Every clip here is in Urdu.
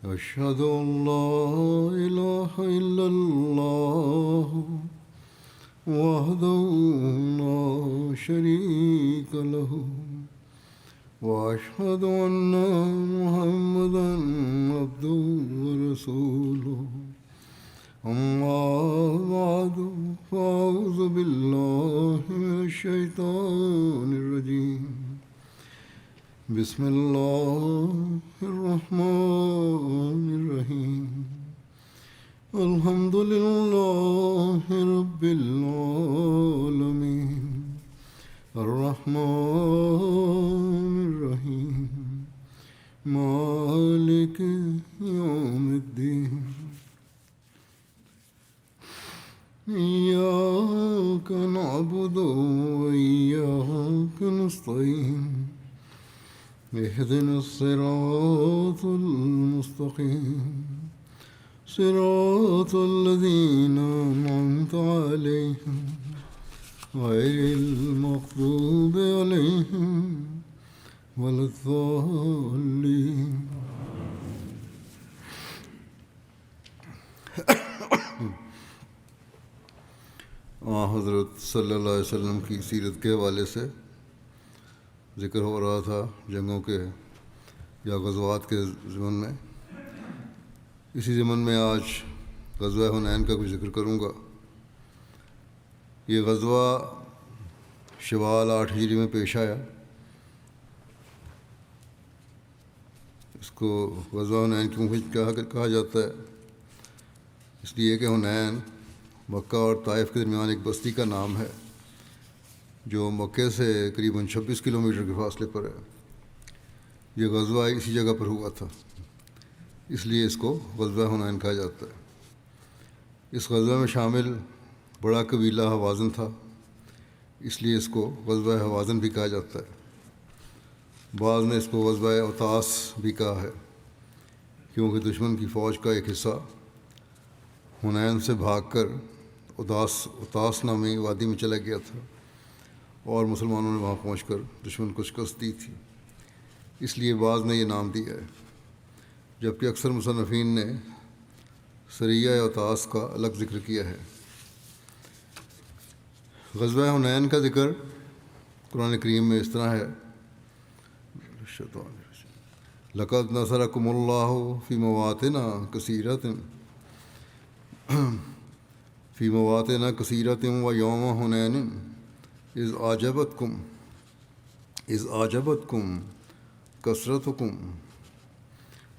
أشهد أن لا إله إلا الله وحده لا شريك له وأشهد أن محمدا عبده ورسوله أما بعد فأعوذ بالله من الشيطان الرجيم بسم الله الرحمن الرحيم الحمد لله رب العالمين الرحمن الرحيم مالك يوم الدين إياك نعبد وإياك نستعين اهدنا الصراط المستقيم صراط الذين أنعمت عليهم غير المغضوب عليهم ولا الضالين حضرت صلی اللہ علیہ وسلم کی سیرت کے حوالے سے ذکر ہو رہا تھا جنگوں کے یا غزوات کے ضمن میں. اسی ضمن میں آج غزوہ حنین کا کچھ ذکر کروں گا. یہ غزوہ شوال 8 ہجری میں پیش آیا. اس کو غزوہ حنین کیوں کہا جاتا ہے؟ اس لیے کہ حنین مکہ اور طائف کے درمیان ایک بستی کا نام ہے جو مکے سے قریباً 26 کلومیٹر کے فاصلے پر ہے. یہ غزوہ اسی جگہ پر ہوا تھا، اس لیے اس کو غزوہ حنین کہا جاتا ہے. اس غزوہ میں شامل بڑا قبیلہ حوازن تھا، اس لیے اس کو غزوہ حوازن بھی کہا جاتا ہے. بعض نے اس کو غزوہ اوتاس بھی کہا ہے، کیونکہ دشمن کی فوج کا ایک حصہ حنین سے بھاگ کر اوتاس نامی وادی میں چلا گیا تھا اور مسلمانوں نے وہاں پہنچ کر دشمن کو شکست دی تھی، اس لیے بعض نے یہ نام دیا ہے، جبکہ اکثر مصنفین نے سریہ اوتاس کا الگ ذکر کیا ہے. غزوہ حنین کا ذکر قرآن کریم میں اس طرح ہے: لقد نصرکم اللہ فی مواطن کثیرۃ ویوم حنین اذ اعجبتکم کثرتکم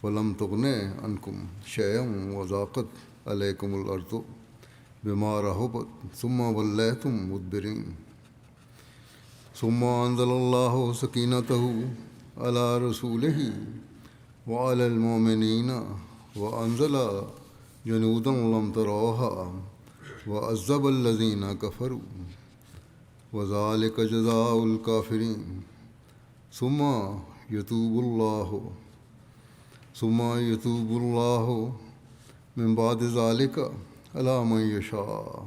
فلم تغن عنکم شیئا وضاقت علیکم الارض بما رحبت ثم ولیتم مدبرین ثم انزل اللہ سکینتہ علی رسولہ وعلی المؤمنین وانزل جنودا لم تروها وعذب الذین کفروا وذلک جزاء الکافرین ثم یتوب اللہ من بعد ذلک علی من یشاء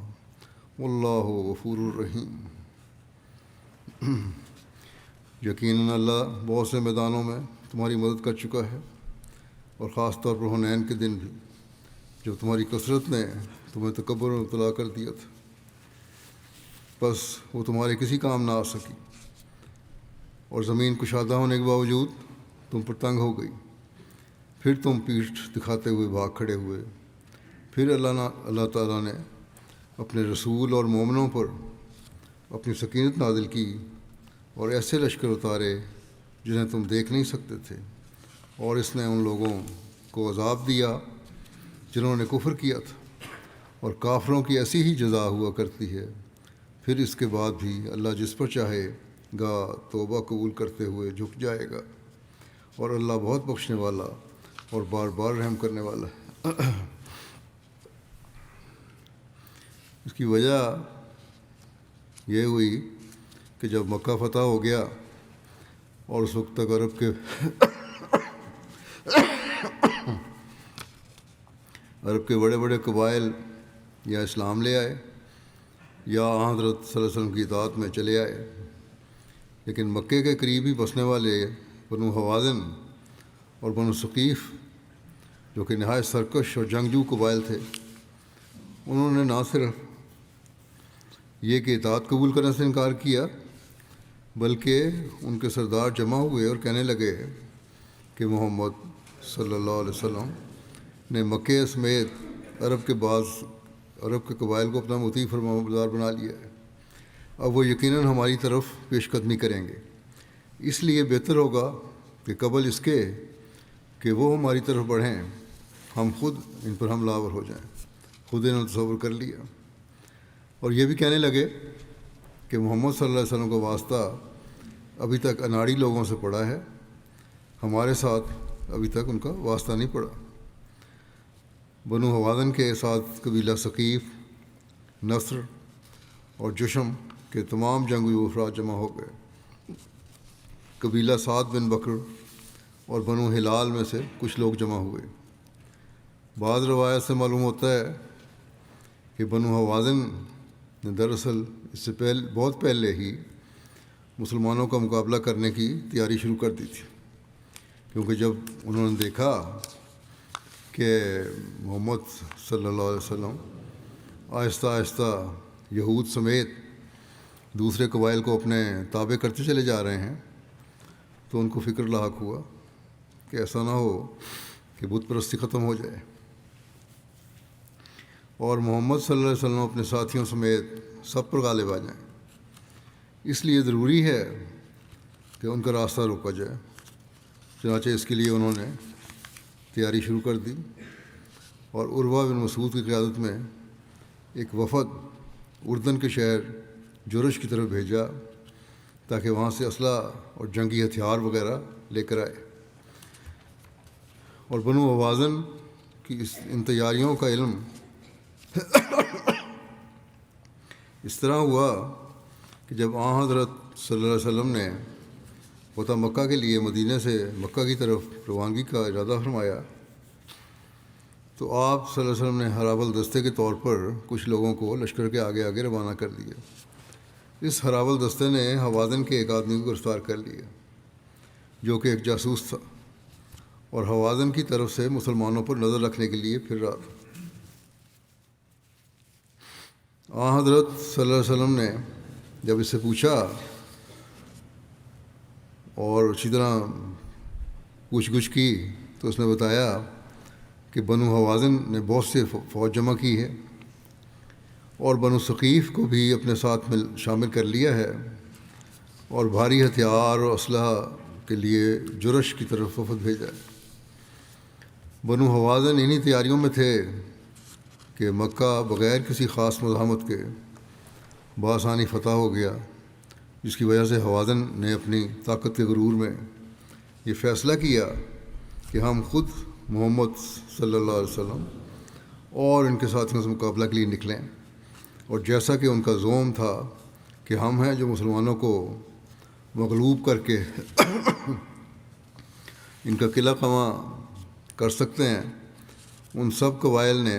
واللہ غفور الرحیم. یقیناً اللہ بہت سے میدانوں میں تمہاری مدد کر چکا ہے، اور خاص طور پر حنین کے دن بھی، جب تمہاری کثرت نے تمہیں تکبر میں مبتلا کر دیا تھا، بس وہ تمہارے کسی کام نہ آ سکی، اور زمین کشادہ ہونے کے باوجود تم پر تنگ ہو گئی. پھر تم پیٹھ دکھاتے ہوئے بھاگ کھڑے ہوئے. پھر اللہ تعالیٰ نے اپنے رسول اور مومنوں پر اپنی سکینت نازل کی اور ایسے لشکر اتارے جنہیں تم دیکھ نہیں سکتے تھے، اور اس نے ان لوگوں کو عذاب دیا جنہوں نے کفر کیا تھا، اور کافروں کی ایسی ہی جزا ہوا کرتی ہے. پھر اس کے بعد بھی اللہ جس پر چاہے گا توبہ قبول کرتے ہوئے جھک جائے گا، اور اللہ بہت بخشنے والا اور بار بار رحم کرنے والا ہے. اس کی وجہ یہ ہوئی کہ جب مکہ فتح ہو گیا اور اس وقت تک عرب کے بڑے بڑے قبائل یا اسلام لے آئے یا حضرت صلی اللہ علیہ وسلم کی اطاعت میں چلے آئے، لیکن مکے کے قریب ہی بسنے والے بنو حوازن اور بنو ثقیف جو کہ نہایت سرکش اور جنگجو قبائل تھے، انہوں نے نہ صرف یہ کہ اطاعت قبول کرنے سے انکار کیا، بلکہ ان کے سردار جمع ہوئے اور کہنے لگے کہ محمد صلی اللہ علیہ وسلم نے مکے سمیت عرب کے قبائل کو اپنا مطیع فرمانبردار بنا لیا ہے، اب وہ یقیناً ہماری طرف پیش قدمی کریں گے، اس لیے بہتر ہوگا کہ قبل اس کے کہ وہ ہماری طرف بڑھیں ہم خود ان پر حملہ آور ہو جائیں۔ خود انہوں نے تصور کر لیا اور یہ بھی کہنے لگے کہ محمد صلی اللہ علیہ وسلم کا واسطہ ابھی تک اناڑی لوگوں سے پڑا ہے، ہمارے ساتھ ابھی تک ان کا واسطہ نہیں پڑا۔ بنو حوازن کے ساتھ قبیلہ ثقیف، نصر اور جشم کے تمام جنگجو افراد جمع ہو گئے۔ قبیلہ سعد بن بکر اور بنو ہلال میں سے کچھ لوگ جمع ہوئے۔ بعض روایت سے معلوم ہوتا ہے کہ بنو حوازن نے دراصل اس سے بہت پہلے ہی مسلمانوں کا مقابلہ کرنے کی تیاری شروع کر دی تھی، کیونکہ جب انہوں نے دیکھا کہ محمد صلی اللہ علیہ وسلم آہستہ آہستہ یہود سمیت دوسرے قبائل کو اپنے تابع کرتے چلے جا رہے ہیں، تو ان کو فکر لاحق ہوا کہ ایسا نہ ہو کہ بت پرستی ختم ہو جائے اور محمد صلی اللہ علیہ وسلم اپنے ساتھیوں سمیت سب پر غالب آ جائیں، اس لیے ضروری ہے کہ ان کا راستہ روکا جائے۔ چنانچہ اس کے لیے انہوں نے تیاری شروع کر دی اور عروہ بن مسعود کی قیادت میں ایک وفد اردن کے شہر جرش کی طرف بھیجا تاکہ وہاں سے اسلحہ اور جنگی ہتھیار وغیرہ لے کر آئے، اور بنو حوازن کی ان تیاریوں کا علم اس طرح ہوا کہ جب حضرت صلی اللہ علیہ وسلم نے فتح مکہ کے لیے مدینہ سے مکہ کی طرف روانگی کا ارادہ فرمایا تو آپ صلی اللہ علیہ وسلم نے ہراول دستے کے طور پر کچھ لوگوں کو لشکر کے آگے آگے روانہ کر دیا۔ اس ہراول دستے نے حوازن کے ایک آدمی کو گرفتار کر لیا جو کہ ایک جاسوس تھا اور حوازن کی طرف سے مسلمانوں پر نظر رکھنے کے لیے پھر رہا تھا۔ حضرت صلی اللہ علیہ وسلم نے جب اس سے پوچھا اور اسی طرح پوچھ گچھ کی تو اس نے بتایا کہ بنو حوازن نے بہت سے فوج جمع کی ہے اور بنو ثقیف کو بھی اپنے ساتھ شامل کر لیا ہے اور بھاری ہتھیار اور اسلحہ کے لیے جرش کی طرف وفد بھیجا ہے۔ بنو حوازن انہی تیاریوں میں تھے کہ مکہ بغیر کسی خاص مزاحمت کے بآسانی فتح ہو گیا، جس کی وجہ سے حوازن نے اپنی طاقت کے غرور میں یہ فیصلہ کیا کہ ہم خود محمد صلی اللہ علیہ وسلم اور ان کے ساتھیوں سے مقابلہ کے لیے نکلیں، اور جیسا کہ ان کا زعم تھا کہ ہم ہیں جو مسلمانوں کو مغلوب کر کے ان کا قلعہ قمع کر سکتے ہیں، ان سب قبائل نے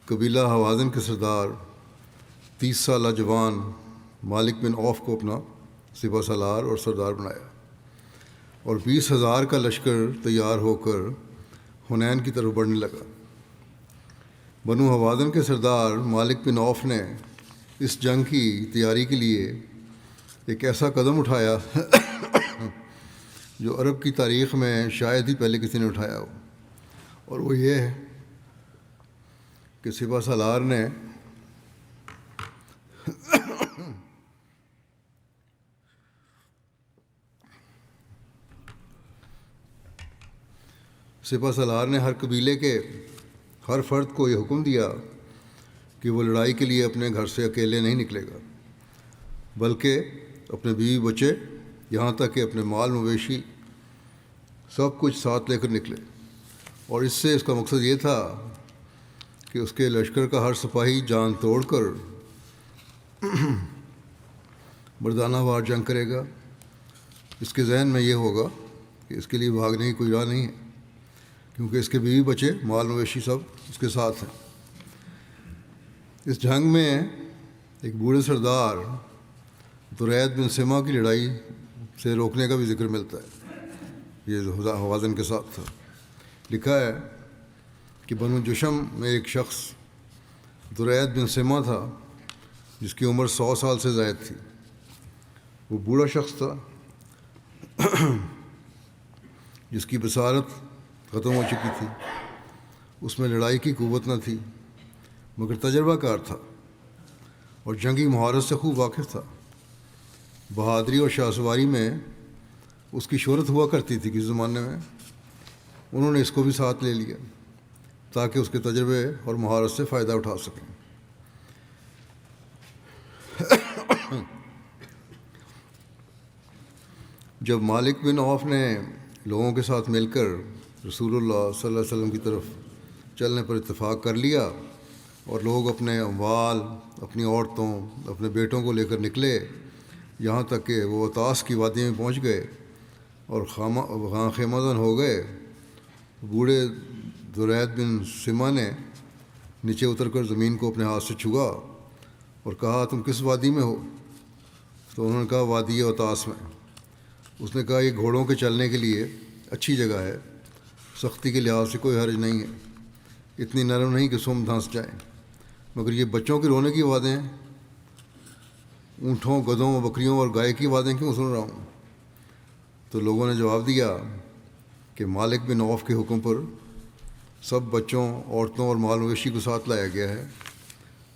قبیلہ حوازن کے سردار 30 سالہ جوان مالک بن عوف کو اپنا سپہ سالار اور سردار بنایا اور 20,000 کا لشکر تیار ہو کر حنین کی طرف بڑھنے لگا۔ بنو حوازن کے سردار مالک بن عوف نے اس جنگ کی تیاری کے لیے ایک ایسا قدم اٹھایا جو عرب کی تاریخ میں شاید ہی پہلے کسی نے اٹھایا ہو، اور وہ یہ ہے کہ سپہ سالار نے ہر قبیلے کے ہر فرد کو یہ حکم دیا کہ وہ لڑائی کے لیے اپنے گھر سے اکیلے نہیں نکلے گا، بلکہ اپنے بیوی بچے یہاں تک کہ اپنے مال مویشی سب کچھ ساتھ لے کر نکلے، اور اس کا مقصد یہ تھا کہ اس کے لشکر کا ہر سپاہی جان توڑ کر مردانہ وار جنگ کرے گا۔ اس کے ذہن میں یہ ہوگا کہ اس کے لیے بھاگنے کی کوئی راہ نہیں ہے، کیونکہ اس کے بیوی بچے مال مویشی سب اس کے ساتھ ہیں۔ اس جنگ میں ایک بوڑھے سردار درید بن سما کی لڑائی سے روکنے کا بھی ذکر ملتا ہے، یہ حوازن کے ساتھ تھا۔ لکھا ہے کہ بنو جشم میں ایک شخص درید بن سما تھا جس کی عمر 100 سال سے زائد تھی۔ وہ بوڑھا شخص تھا جس کی بصارت ختم ہو چکی تھی، اس میں لڑائی کی قوت نہ تھی، مگر تجربہ کار تھا اور جنگی مہارت سے خوب واقف تھا۔ بہادری اور شاہ سواری میں اس کی شہرت ہوا کرتی تھی کس زمانے میں۔ انہوں نے اس کو بھی ساتھ لے لیا تاکہ اس کے تجربے اور مہارت سے فائدہ اٹھا سکیں۔ جب مالک بن عوف نے لوگوں کے ساتھ مل کر رسول اللہ صلی اللہ علیہ وسلم کی طرف چلنے پر اتفاق کر لیا اور لوگ اپنے اموال، اپنی عورتوں، اپنے بیٹوں کو لے کر نکلے، یہاں تک کہ وہ عطاس کی وادی میں پہنچ گئے اور وہاں خیمہ زن ہو گئے، بوڑھے درید بن سما نے نیچے اتر کر زمین کو اپنے ہاتھ سے چھوا اور کہا تم کس وادی میں ہو؟ تو انہوں نے کہا وادی عطاس میں۔ اس نے کہا یہ گھوڑوں کے چلنے کے لیے اچھی جگہ ہے، سختی کے لحاظ سے کوئی حرج نہیں ہے، اتنی نرم نہیں کہ سم دھنس جائیں، مگر یہ بچوں کے رونے کی آوازیں، اونٹوں، گدھوں، بکریوں اور گائے کی آوازیں کیوں سن رہا ہوں؟ تو لوگوں نے جواب دیا کہ مالک بن عوف کے حکم پر سب بچوں، عورتوں اور مال مویشی کو ساتھ لایا گیا ہے۔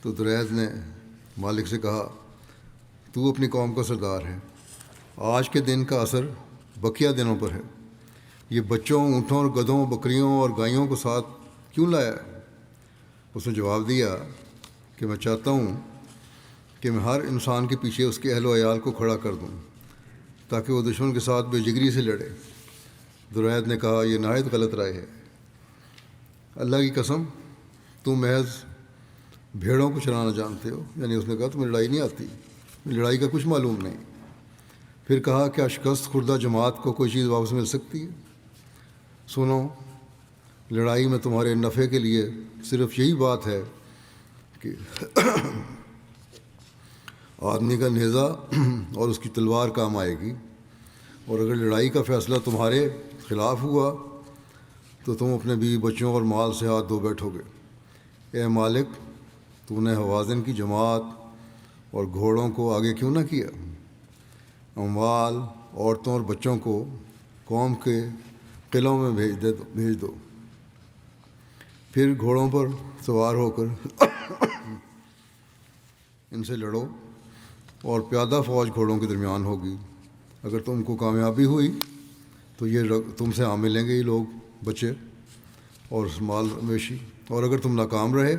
تو درید نے مالک سے کہا تو اپنی قوم کا سردار ہے، آج کے دن کا اثر بقیہ دنوں پر ہے، یہ بچوں، اونٹوں اور گدھوں، بکریوں اور گائیوں کو ساتھ کیوں لایا ہے؟ اس نے جواب دیا کہ میں چاہتا ہوں کہ میں ہر انسان کے پیچھے اس کے اہل و عیال کو کھڑا کر دوں تاکہ وہ دشمن کے ساتھ بے جگری سے لڑے۔ درید نے کہا یہ نہایت غلط رائے ہے، اللہ کی قسم تم محض بھیڑوں کو چلانا جانتے ہو۔ یعنی اس نے کہا تمہیں لڑائی نہیں آتی، لڑائی کا کچھ معلوم نہیں۔ پھر کہا کیا شکست خوردہ جماعت کو کوئی چیز واپس مل سکتی ہے؟ سنو، لڑائی میں تمہارے نفع کے لیے صرف یہی بات ہے کہ آدمی کا نیزہ اور اس کی تلوار کام آئے گی، اور اگر لڑائی کا فیصلہ تمہارے خلاف ہوا تو تم اپنے بیوی بچوں اور مال سے ہاتھ دھو بیٹھو گے۔ اے مالک، تو نے حوازن کی جماعت اور گھوڑوں کو آگے کیوں نہ کیا؟ اموال، عورتوں اور بچوں کو قوم کے قلعوں میں بھیج دو، پھر گھوڑوں پر سوار ہو کر ان سے لڑو، اور پیادہ فوج گھوڑوں کے درمیان ہوگی۔ اگر تم کو کامیابی ہوئی تو یہ تم سے عام ملیں گے یہ لوگ، بچے اور مال مویشی، اور اگر تم ناکام رہے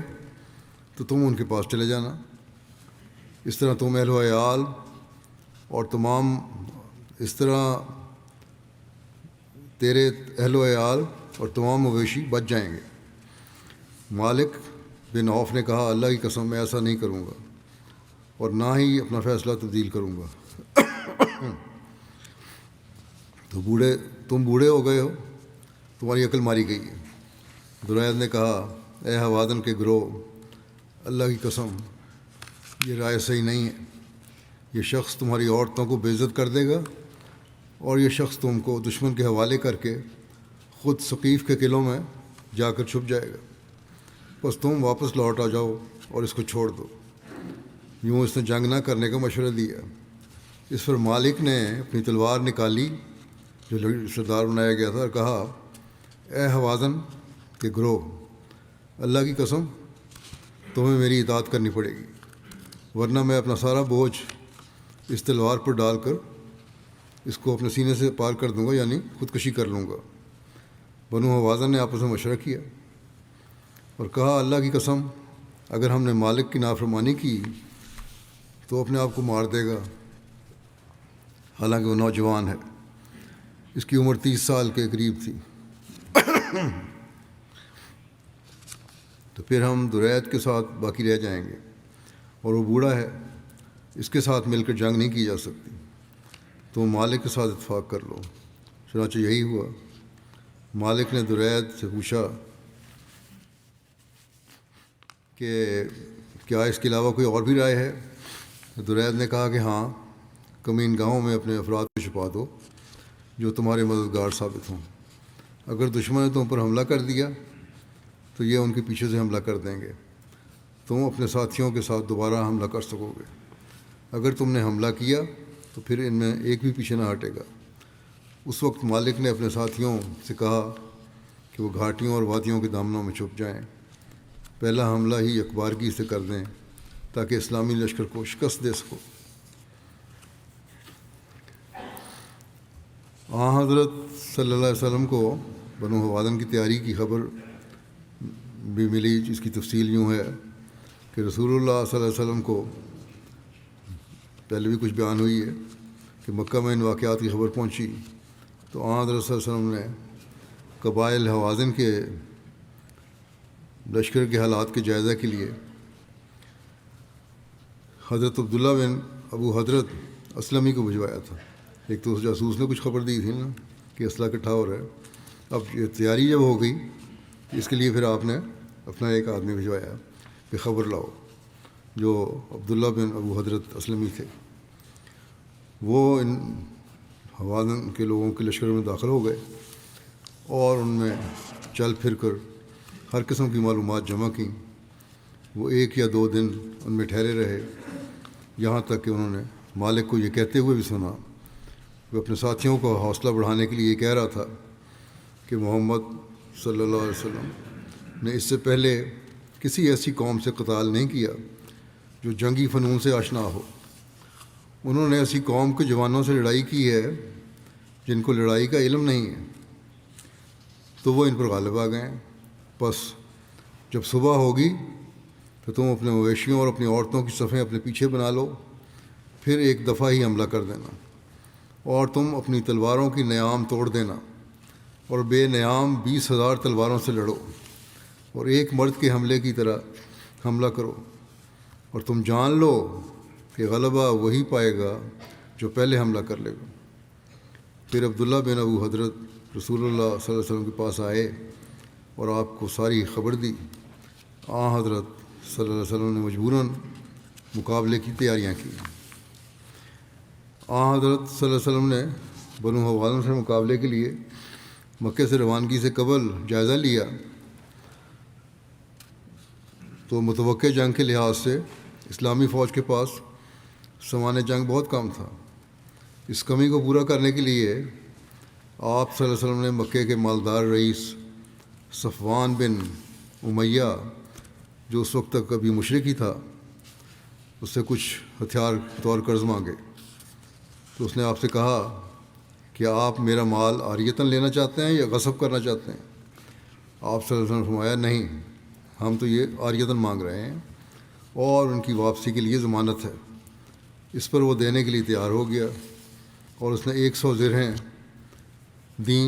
تو تم ان کے پاس چلے جانا۔ اس طرح تم اہل و عیال اور تیرے اہل و عیال اور تمام مویشی بچ جائیں گے۔ مالک بن عوف نے کہا اللہ کی قسم میں ایسا نہیں کروں گا اور نہ ہی اپنا فیصلہ تبدیل کروں گا۔ تو تم بوڑھے ہو گئے ہو، تمہاری عقل ماری گئی ہے۔ درید نے کہا اے حوازن کے گروہ، اللہ کی قسم یہ رائے صحیح نہیں ہے، یہ شخص تمہاری عورتوں کو بے عزت کر دے گا اور یہ شخص تم کو دشمن کے حوالے کر کے خود ثقیف کے قلعوں میں جا کر چھپ جائے گا، بس تم واپس لوٹ آ جاؤ اور اس کو چھوڑ دو۔ یوں اس نے جنگ نہ کرنے کا مشورہ دیا۔ اس پر مالک نے اپنی تلوار نکالی جو سردار بنایا گیا تھا اور کہا اے حوازن کے گروہ، اللہ کی قسم تمہیں میری اطاعت کرنی پڑے گی، ورنہ میں اپنا سارا بوجھ اس تلوار پر ڈال کر اس کو اپنے سینے سے پار کر دوں گا، یعنی خودکشی کر لوں گا۔ بنو حوازن نے آپس میں مشورہ کیا اور کہا اللہ کی قسم اگر ہم نے مالک کی نافرمانی کی تو اپنے آپ کو مار دے گا، حالانکہ وہ نوجوان ہے، اس کی عمر 30 سال کے قریب تھی۔ تو پھر ہم درید کے ساتھ باقی رہ جائیں گے، اور وہ بوڑھا ہے، اس کے ساتھ مل کر جنگ نہیں کی جا سکتی، تو مالک کے ساتھ اتفاق کر لو۔ چنانچہ یہی ہوا۔ مالک نے درید سے پوچھا کہ کیا اس کے علاوہ کوئی اور بھی رائے ہے؟ درید نے کہا کہ ہاں، کمین گاہوں میں اپنے افراد کو چھپا دو جو تمہارے مددگار ثابت ہوں۔ اگر دشمن نے تم پر حملہ کر دیا تو یہ ان کے پیچھے سے حملہ کر دیں گے، تم اپنے ساتھیوں کے ساتھ دوبارہ حملہ کر سکو گے۔ اگر تم نے حملہ کیا تو پھر ان میں ایک بھی پیچھے نہ ہٹے گا۔ اس وقت مالک نے اپنے ساتھیوں سے کہا کہ وہ گھاٹیوں اور وادیوں کے دامنوں میں چھپ جائیں، پہلا حملہ ہی یکبارگی سے کر دیں تاکہ اسلامی لشکر کو شکست دے سکو۔ حضرت صلی اللہ علیہ وسلم کو بنو حوازن کی تیاری کی خبر بھی ملی، جس کی تفصیل یوں ہے کہ رسول اللہ صلی اللہ علیہ وسلم کو پہلے بھی کچھ بیان ہوئی ہے کہ مکہ میں ان واقعات کی خبر پہنچی تو حضرت صلی اللہ علیہ وسلم نے قبائل حوازن کے لشکر کے حالات کے جائزہ کے لیے حضرت عبداللہ بن ابو حضرت اسلمی کو بھجوایا تھا۔ ایک تو اس جاسوس نے کچھ خبر دی تھی نا کہ اسلحہ اکٹھا ہو رہا ہے، اب یہ تیاری جب ہو گئی اس کے لیے پھر آپ نے اپنا ایک آدمی بھجوایا کہ خبر لاؤ، جو عبداللہ بن ابو حضرت اسلمی تھے۔ وہ ان حوازن کے لوگوں کے لشکر میں داخل ہو گئے اور ان میں چل پھر کر ہر قسم کی معلومات جمع کیں۔ وہ 1 یا 2 دن ان میں ٹھہرے رہے، یہاں تک کہ انہوں نے مالک کو یہ کہتے ہوئے بھی سنا، وہ اپنے ساتھیوں کو حوصلہ بڑھانے کے لیے یہ کہہ رہا تھا کہ محمد صلی اللہ علیہ وسلم نے اس سے پہلے کسی ایسی قوم سے قتال نہیں کیا جو جنگی فنون سے آشنا ہو۔ انہوں نے ایسی قوم کے جوانوں سے لڑائی کی ہے جن کو لڑائی کا علم نہیں ہے، تو وہ ان پر غالب آ گئے۔ بس جب صبح ہوگی تو تم اپنے مویشیوں اور اپنی عورتوں کی صفیں اپنے پیچھے بنا لو، پھر ایک دفعہ ہی حملہ کر دینا، اور تم اپنی تلواروں کی نیام توڑ دینا اور بے نیام 20,000 تلواروں سے لڑو اور ایک مرد کے حملے کی طرح حملہ کرو، اور تم جان لو کہ غلبہ وہی پائے گا جو پہلے حملہ کر لے گا۔ پھر عبداللہ بن ابو حضرت رسول اللہ صلی اللہ علیہ وسلم کے پاس آئے اور آپ کو ساری خبر دی۔ حضرت صلی اللہ علیہ وسلم نے مجبوراً مقابلے کی تیاریاں کی۔ حضرت صلی اللہ علیہ وسلم نے بنو حوازن سے مقابلے کے لیے مکے سے روانگی سے قبل جائزہ لیا تو متوقع جنگ کے لحاظ سے اسلامی فوج کے پاس سامان جنگ بہت کم تھا۔ اس کمی کو پورا کرنے کے لیے آپ صلی اللہ علیہ وسلم نے مکے کے مالدار رئیس صفوان بن امیہ، جو اس وقت تک ابھی مشرک ہی تھا، اس سے کچھ ہتھیار طور قرض مانگے۔ تو اس نے آپ سے کہا کہ آپ میرا مال عاریتاً لینا چاہتے ہیں یا غصب کرنا چاہتے ہیں؟ آپ صلی اللہ علیہ وسلم نے فرمایا نہیں، ہم تو یہ عاریتاً مانگ رہے ہیں اور ان کی واپسی کے لیے ضمانت ہے۔ اس پر وہ دینے کے لیے تیار ہو گیا اور اس نے 100 زرہیں دیں،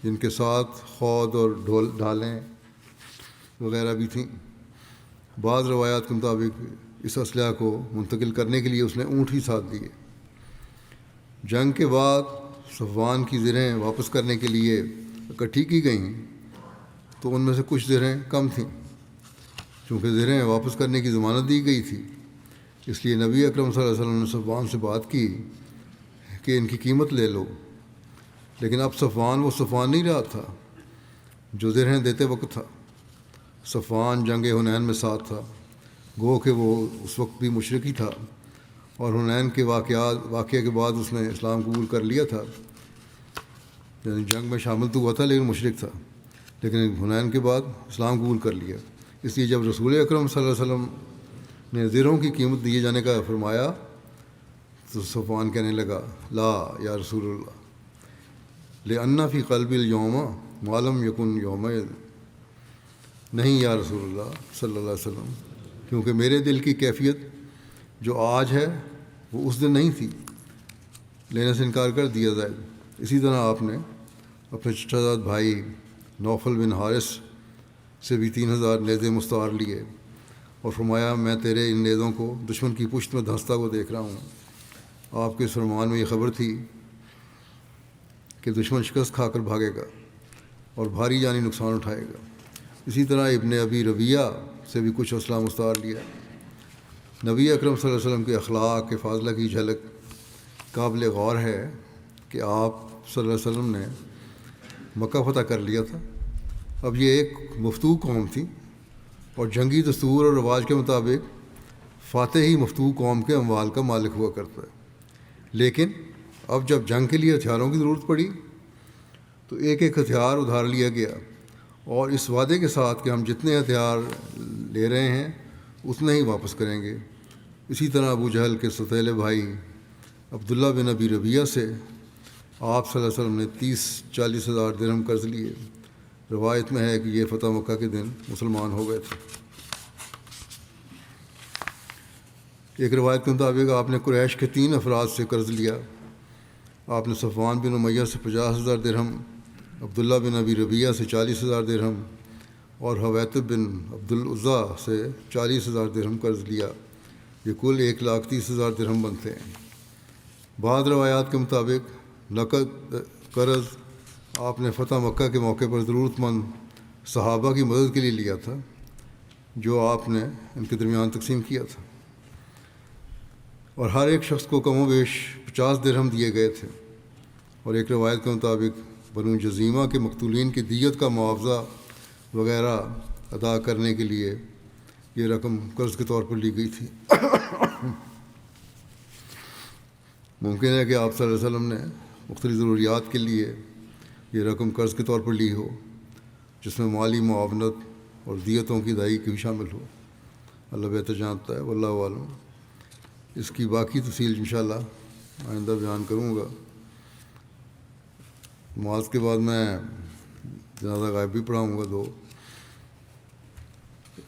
جن کے ساتھ خود اور ڈھالیں وغیرہ بھی تھیں۔ بعض روایات کے مطابق اس اسلحہ کو منتقل کرنے کے لیے اس نے اونٹ ہی ساتھ دیے۔ جنگ کے بعد صفوان کی زرہیں واپس کرنے کے لیے اکٹھی کی گئیں تو ان میں سے کچھ زرہیں کم تھیں۔ چونکہ زرہیں واپس کرنے کی ضمانت دی گئی تھی، اس لیے نبی اکرم صلی اللہ علیہ وسلم نے صفوان سے بات کی کہ ان کی قیمت لے لو، لیکن اب صفوان وہ صفوان نہیں رہا تھا جو زرہیں دیتے وقت تھا۔ صفوان جنگ حنین میں ساتھ تھا، گو کہ وہ اس وقت بھی مشرک ہی تھا، اور حنین کے واقعے کے بعد اس نے اسلام قبول کر لیا تھا، یعنی جنگ میں شامل تو ہوا تھا لیکن مشرک تھا، لیکن حنین کے بعد اسلام قبول کر لیا۔ اس لیے جب رسول اکرم صلی اللہ علیہ وسلم نے زرہوں کی قیمت دیے جانے کا فرمایا تو صفوان کہنے لگا لا یا رسول اللہ، لأن فی قلبی اليوم ما لم یکن یومئذ، نہیں یا رسول اللہ صلی اللہ علیہ وسلم، کیونکہ میرے دل کی کیفیت جو آج ہے وہ اس دن نہیں تھی۔ لینے سے انکار کر دیا جائے۔ اسی طرح آپ نے اپنے چچا زاد بھائی نوفل بن حارث سے بھی 3000 نیزے مستعار لیے اور فرمایا میں تیرے ان نیزوں کو دشمن کی پشت میں دھنستا کو دیکھ رہا ہوں۔ آپ کے اس فرمان میں یہ خبر تھی کہ دشمن شکست کھا کر بھاگے گا اور بھاری جانی نقصان اٹھائے گا۔ اسی طرح ابن ابی ربیہ سے بھی کچھ اسلحہ مستعار لیا۔ نبی اکرم صلی اللہ علیہ وسلم کے اخلاق کے فاضلہ کی جھلک قابل غور ہے کہ آپ صلی اللہ علیہ وسلم نے مکہ فتح کر لیا تھا، اب یہ ایک مفتوح قوم تھی اور جنگی دستور اور رواج کے مطابق فاتح ہی مفتوح قوم کے اموال کا مالک ہوا کرتا ہے، لیکن اب جب جنگ کے لیے ہتھیاروں کی ضرورت پڑی تو ایک ایک ہتھیار ادھار لیا گیا، اور اس وعدے کے ساتھ کہ ہم جتنے ہتھیار لے رہے ہیں اتنے ہی واپس کریں گے۔ اسی طرح ابو جہل کے سوتیلے بھائی عبداللہ بن ابی ربیعہ سے آپ صلی اللہ علیہ وسلم نے 30-40 ہزار درہم قرض لیے۔ روایت میں ہے کہ یہ فتح مکہ کے دن مسلمان ہو گئے تھے۔ ایک روایت کے مطابق آپ نے قریش کے 3 افراد سے قرض لیا۔ آپ نے صفوان بن امیہ سے 50,000 درہم، عبداللہ بن ابی ربیعہ سے 40,000 درہم اور حویطب بن عبدالعزیٰ سے 40,000 درہم قرض لیا۔ یہ کل 1,30,000 درہم بنتے ہیں۔ بعض روایات کے مطابق نقد قرض آپ نے فتح مکہ کے موقع پر ضرورت مند صحابہ کی مدد کے لیے لیا تھا، جو آپ نے ان کے درمیان تقسیم کیا تھا، اور ہر ایک شخص کو کم و بیش 50 درہم دیے گئے تھے۔ اور ایک روایت کے مطابق بنو جزیمہ کے مقتولین کی دیت کا معاوضہ وغیرہ ادا کرنے کے لیے یہ رقم قرض کے طور پر لی گئی تھی۔ ممکن ہے کہ آپ صلی اللہ علیہ وسلم نے مختلف ضروریات کے لیے یہ رقم قرض کے طور پر لی ہو، جس میں مالی معاونت اور دیتوں کی ادائیگی کی بھی شامل ہو۔ اللہ بہتر جانتا ہے، واللہ عالم۔ اس کی باقی تفصیل انشاءاللہ آئندہ بیان کروں گا۔ نماز کے بعد میں جنازہ غائب بھی پڑھاؤں گا 2۔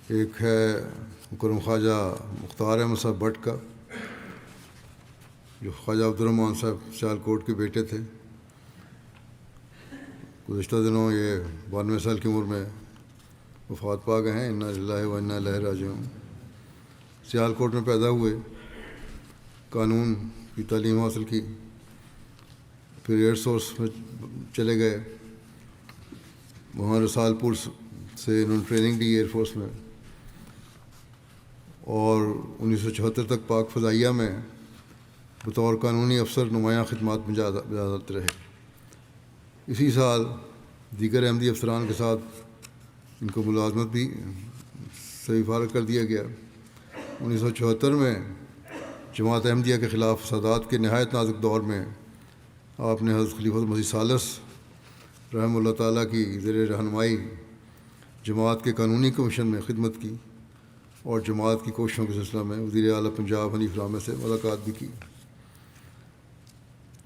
ایک ہے مکرم خواجہ مختار احمد صاحب بٹ کا، جو خواجہ عبدالرحمٰن صاحب سیالکوٹ کے بیٹے تھے۔ گزشتہ دنوں یہ 92 سال کی عمر میں وفات پا گئے ہیں۔ انا للہ و انا الیہ راجعون۔ سیالکوٹ میں پیدا ہوئے، قانون کی تعلیم حاصل کی، پھر ایئر فورس میں چلے گئے، وہاں رسال پور سے انہوں نے ٹریننگ لی ایئر فورس میں، اور 1974 تک پاک فضائیہ میں بطور قانونی افسر نمایاں خدمات میں جاتے رہے۔ اسی سال دیگر احمدی افسران کے ساتھ ان کو ملازمت بھی سے فارغ کر دیا گیا۔ 1974 میں جماعت احمدیہ کے خلاف فسادات کے نہایت نازک دور میں آپ نے حضرت خلیفۃ المسیح ثالث رحمہ اللہ تعالیٰ کی زیر رہنمائی جماعت کے قانونی کمیشن میں خدمت کی، اور جماعت کی کوششوں کے سلسلہ میں وزیر اعلیٰ پنجاب حنیف رحمہ سے ملاقات بھی کی۔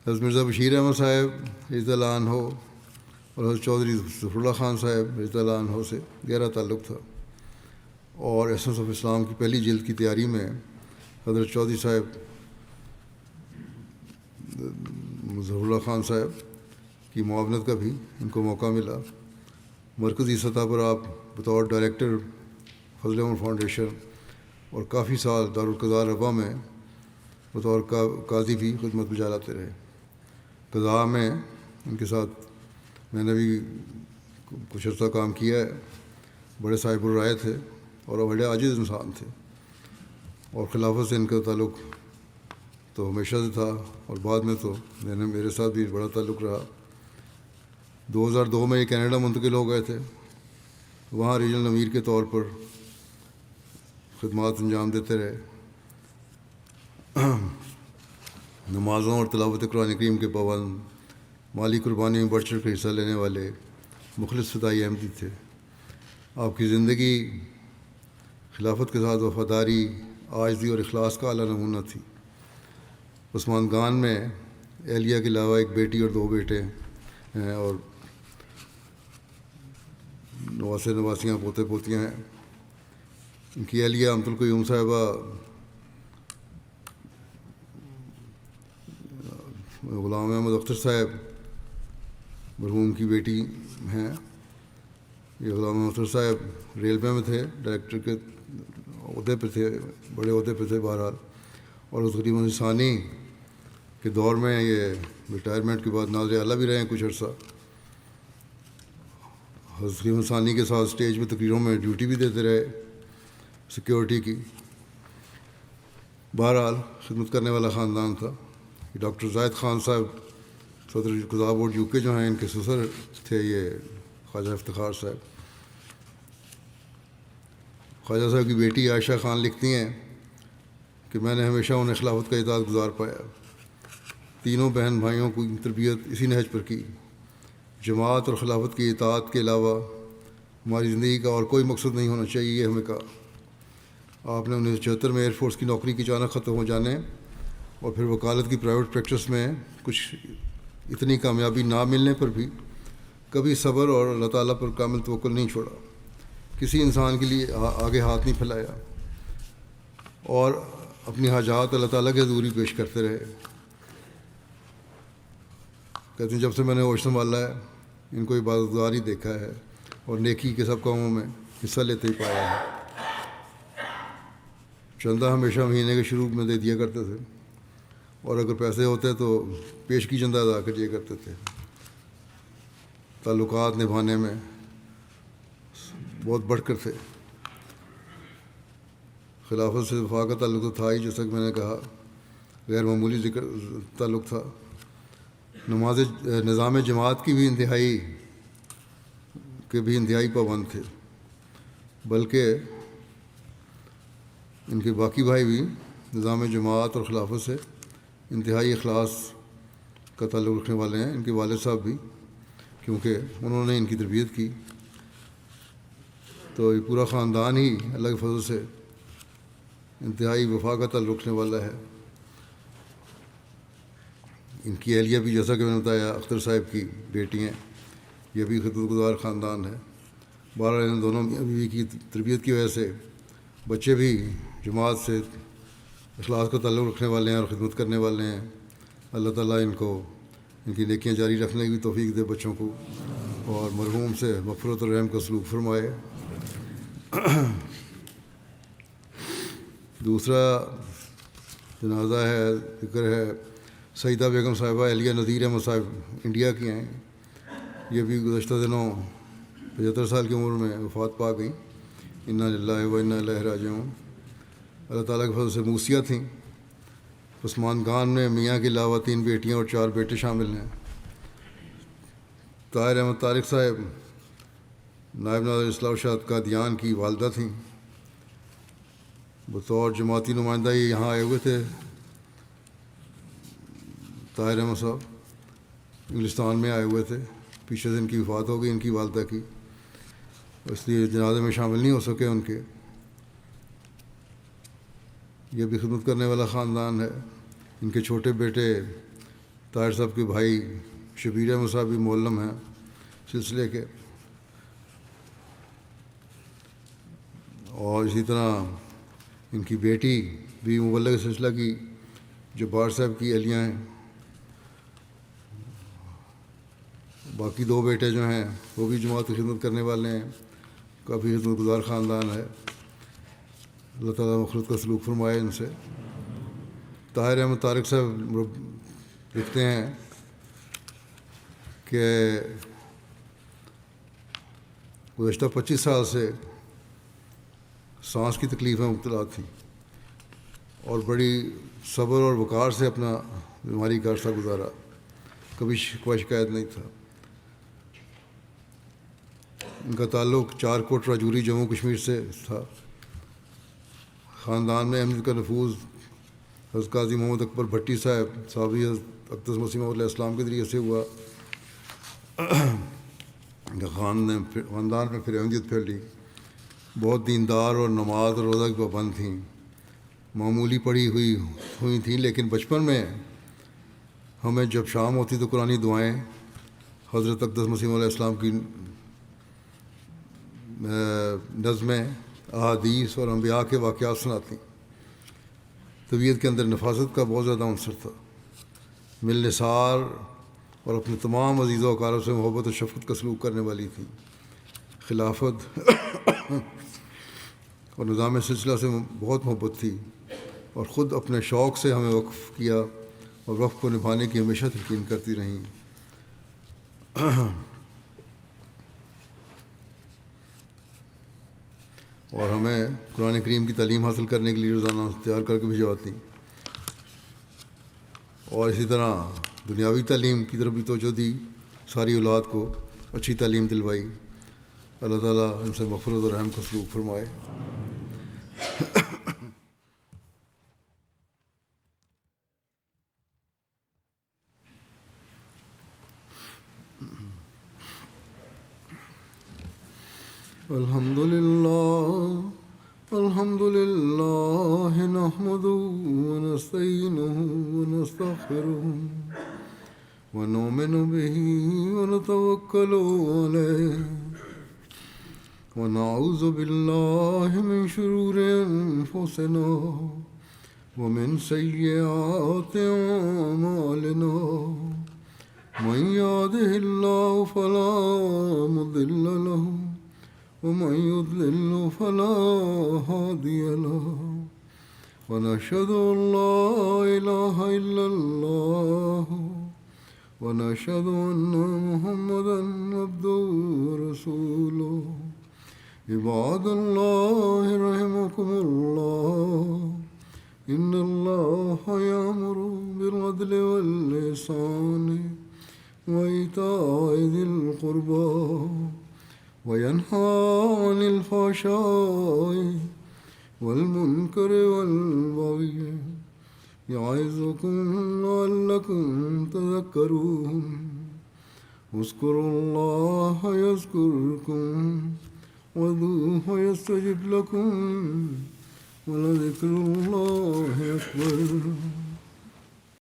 حضرت مرزا بشیر احمد صاحب رضی اللہ عنہ اور حضرت چودھری ظفر اللہ خان صاحب رضی اللہ عنہ سے گہرا تعلق تھا، اور ایسنس آف اسلام کی پہلی جلد کی تیاری میں حضرت چودھری صاحب ظفر اللہ خان صاحب کی معاونت کا بھی ان کو موقع ملا۔ مرکزی سطح پر آپ بطور ڈائریکٹر فضل عمر فاؤنڈیشن اور کافی سال دارالقضاء ربا میں بطور قاضی بھی خدمت بجا لاتے رہے۔ قضاء میں ان کے ساتھ میں نے بھی کچھ عرصہ کام کیا ہے۔ بڑے صاحب الرائے تھے اور بڑے عاجز انسان تھے، اور خلافت سے ان کا تعلق تو ہمیشہ سے تھا، اور بعد میں تو میرے ساتھ بھی بڑا تعلق رہا۔ 2002 میں یہ کینیڈا منتقل ہو گئے تھے، وہاں ریجنل امیر کے طور پر خدمات انجام دیتے رہے۔ نمازوں اور تلاوت قرآن کریم کے پابند، مالی قربانی میں بڑھ چڑھ کر حصہ لینے والے مخلص فدائی احمدی تھے۔ آپ کی زندگی خلافت کے ساتھ وفاداری، عاجزی اور اخلاص کا اعلیٰ نمونہ تھی۔ عثمان گان میں اہلیہ کے علاوہ ایک بیٹی اور 2 بیٹے ہیں، اور نواسے نواسیاں پوتے پوتیاں ہیں۔ ان کی اہلیہ امت القیوم صاحبہ غلام احمد اختر صاحب مرحوم کی بیٹی ہیں۔ یہ غلام احمد اختر صاحب ریلوے میں تھے، ڈائریکٹر کے عہدے پہ تھے، بڑے عہدے پہ تھے بہرحال، اور اس غریب ثانی کے دور میں یہ ریٹائرمنٹ کے بعد ناظر اعلیٰ بھی رہے ہیں کچھ عرصہ۔ حضرت غریب ثانی کے ساتھ اسٹیج پہ تقریروں میں ڈیوٹی بھی دیتے رہے سیکیورٹی کی۔ بہرحال خدمت کرنے والا خاندان تھا۔ ڈاکٹر زاہد خان صاحب صدر قضاء بورڈ UK جو ہیں، ان کے سسر تھے یہ خواجہ افتخار صاحب۔ خواجہ صاحب کی بیٹی عائشہ خان لکھتی ہیں کہ میں نے ہمیشہ انہیں خلافت کا اطاعت گزار پایا. تینوں بہن بھائیوں کی تربیت اسی نہج پر کی. جماعت اور خلافت کی اطاعت کے علاوہ ہماری زندگی کا اور کوئی مقصد نہیں ہونا چاہیے، یہ ہمیں کہا. آپ نے 1974 میں ایئر فورس کی نوکری کی اچانک ختم ہو جانے اور پھر وکالت کی پرائیویٹ پریکٹس میں کچھ اتنی کامیابی نہ ملنے پر بھی کبھی صبر اور اللہ تعالیٰ پر کامل توکل نہیں چھوڑا. کسی انسان کے لیے آگے ہاتھ نہیں پھیلایا اور اپنی حاجات اللہ تعالیٰ کے حضور پیش کرتے رہے. کہتے ہیں جب سے میں نے ہوش سنبھالا ہے ان کو عبادت گزاری دیکھا ہے اور نیکی کے سب کاموں میں حصہ لیتے ہی پایا ہے. چندہ ہمیشہ مہینے کے شروع میں دے دیا کرتے تھے اور اگر پیسے ہوتے تو پیشگی چندہ ادا کر دیا کرتے تھے. تعلقات نبھانے میں بہت بڑھ کر تھے. خلافت سے وفا کا تعلق تو تھا ہی، جیسا کہ میں نے کہا، غیر معمولی ذکر تعلق تھا. نظام جماعت کی بھی انتہائی پابند تھے، بلکہ ان کے باقی بھائی بھی نظام جماعت اور خلافت سے انتہائی اخلاص کا تعلق رکھنے والے ہیں. ان کے والد صاحب بھی، کیونکہ انہوں نے ان کی تربیت کی. تو یہ پورا خاندان ہی اللہ کے فضل سے انتہائی وفا کا تعلق رکھنے والا ہے. ان کی اہلیہ بھی، جیسا کہ میں نے بتایا، اختر صاحب کی بیٹی ہیں، یہ بھی خدمت گزار خاندان ہے. بہرحال ان دونوں میاں بیوی کی تربیت کی وجہ سے بچے بھی جماعت سے اخلاص کا تعلق رکھنے والے ہیں اور خدمت کرنے والے ہیں. اللہ تعالیٰ ان کو ان کی نیکیاں جاری رکھنے کی بھی توفیق دے بچوں کو، اور مرحوم سے مغفرت اور رحم کا سلوک فرمائے. دوسرا جنازہ ہے، ذکر ہے سیدہ بیگم صاحبہ اہلیہ نذیر احمد صاحب، انڈیا کی ہیں. یہ بھی گزشتہ دنوں 75 سال کی عمر میں وفات پا گئیں. انا للہ و انا الیہ راجعون. اللہ تعالیٰ کے فضل سے موسیہ تھیں. پسماندگان میں میاں کے علاوہ 3 بیٹیاں اور 4 بیٹے شامل ہیں. طاہر احمد طارق صاحب نائب ناظر اصلاح و ارشاد قادیان کی والدہ تھیں. بطور جماعتی نمائندہ یہ یہاں آئے ہوئے تھے. طاہر احمد صاحب انگلستان میں آئے ہوئے تھے، پیچھے سے ان کی وفات ہو گئی ان کی والدہ کی، اس لیے جنازے میں شامل نہیں ہو سکے ان کے. یہ بھی خدمت کرنے والا خاندان ہے. ان کے چھوٹے بیٹے طاہر صاحب کے بھائی شبیر احمد صاحب بھی معلم ہیں سلسلے کے. اور اسی طرح ان کی بیٹی بھی مبلغ سلسلہ کی جبار صاحب کی اہلیہ ہیں. باقی 2 بیٹے جو ہیں وہ بھی جماعت کی خدمت کرنے والے ہیں. کافی خدمت گزار خاندان ہے. اللہ تعالیٰ مغفرت کا سلوک فرمائے ان سے. طاہر احمد طارق صاحب لکھتے ہیں کہ گزشتہ 25 سال سے سانس کی تکلیف میں مبتلا تھی اور بڑی صبر اور وقار سے اپنا بیماری کا عرصہ گزارا. کبھی کوئی شکایت نہیں تھا. ان کا تعلق 4 کوٹ راجوری جموں کشمیر سے تھا. خاندان میں احمد کا نفوذ حضرت قاضی محمد اکبر بھٹی صاحب صحابی حضرت اقدس مسیح علیہ السلام کے ذریعے سے ہوا. ان کا خاندان میں پھر احمدیت پھیلی. بہت دیندار اور نماز اور روزہ کی پابند تھیں. معمولی پڑھی ہوئی تھیں، لیکن بچپن میں ہمیں جب شام ہوتی تو قرآنی دعائیں، حضرت اقدس مسیح علیہ السلام کی نظمیں، احادیث اور انبیاء کے واقعات سناتی. طبیعت کے اندر نفاست کا بہت زیادہ عنصر تھا. مل نثار اور اپنے تمام عزیز و اقارب سے محبت و شفقت کا سلوک کرنے والی تھی. خلافت اور نظام سلسلہ سے بہت محبت تھی اور خود اپنے شوق سے ہمیں وقف کیا اور وقف کو نبھانے کی ہمیشہ تلقین کرتی رہیں. اور ہمیں قرآن کریم کی تعلیم حاصل کرنے کے لیے روزانہ تیار کر کے بھجواتی. اور اسی طرح دنیاوی تعلیم کی طرف بھی توجہ دی. ساری اولاد کو اچھی تعلیم دلوائی. اللہ تعالیٰ ان سے مغفرت اور رحم کا سلوک فرمائے. الحمد لله نحمده ونستعينه ونستغفره ونؤمن به ونتوكل عليه ونعوذ بالله من شرور أنفسنا ومن سيئات أعمالنا من يهده الله فلا مضل له ومن يضلل فلا هادي له ونشهد أن لا إله إلا الله ونشهد أن محمدا عبده ورسوله عباد الله رحمكم الله إن الله يأمر بالعدل والإحسان وإيتاء ذي القربى وينهى عن الفحشاء والمنكر والبغي يعظكم لعلكم تذكرون اذكروا الله يذكركم وادعوه يستجب لكم ولذكر الله أكبر